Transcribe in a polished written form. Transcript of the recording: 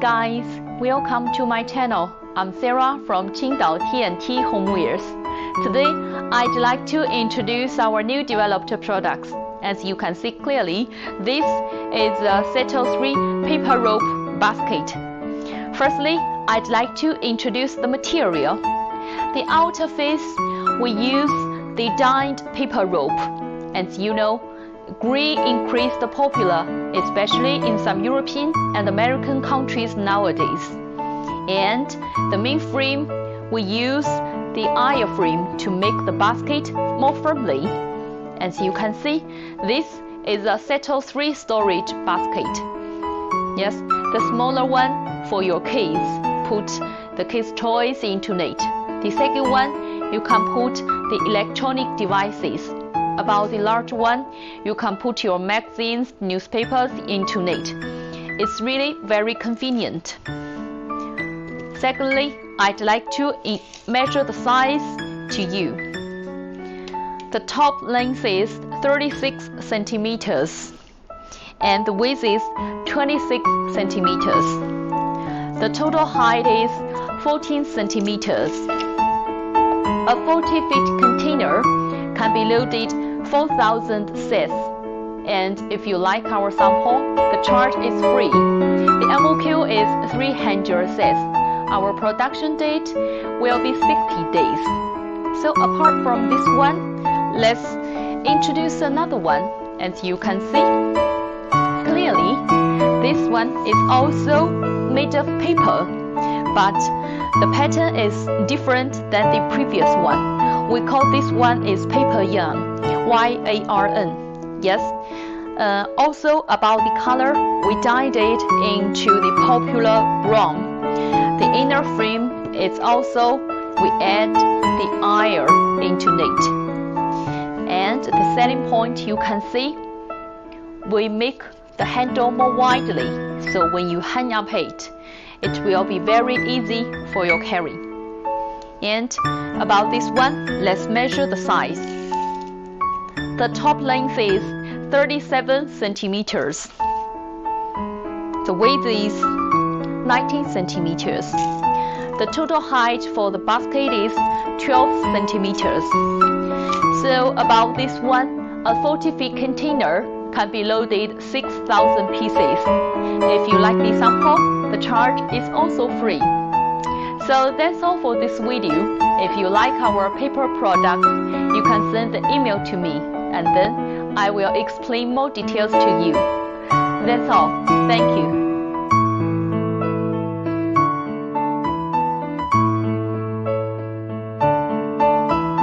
guys, welcome to my channel. I'm Sarah from Qingdao T&T Homewares. Today, I'd like to introduce our new developed products. As you can see clearly, this is a Settle 3 paper rope basket. Firstly, I'd like to introduce the material. The outer face, we use the dyed paper rope. As you know, green increased popular, especially in some European and American countries nowadays. And the main frame, we use the iron frame to make the basket more firmly. As you can see, this is a Settle 3 storage basket. Yes, the smaller one for your kids. Put the kids' toys into it. The second one, you can put the electronic devices. About the large one, you can put your magazines, newspapers into it. It's really very convenient. Secondly, I'd like to measure the size to you. The top length is 36 centimeters and the width is 26 centimeters. The total height is 14 centimeters. A 40-feet container can be loaded 4,000 sets. And if you like our sample, the charge is free. The MOQ is 300 sets. Our production date will be 60 days. So apart from this one, let's introduce another one. As you can see clearly, this one is also made of paper, but the pattern is different than the previous one. We call this one is paper yarn, Y-A-R-N. Yes. Also about the color, we dyed it into the popular brown. The inner frame is also, we add the iron into it. And the selling point you can see, we make the handle more widely, so when you hang up it, it will be very easy for your carry. And about this one, let's measure the size. The top length is 37 centimeters. The width is 19 centimeters. The total height for the basket is 12 centimeters. So about this one, a 40-feet container can be loaded 6,000 pieces. If you like the sample, the charge is also free. So that's all for this video. If you like our paper products, you can send an email to me and then I will explain more details to you. That's all. Thank you.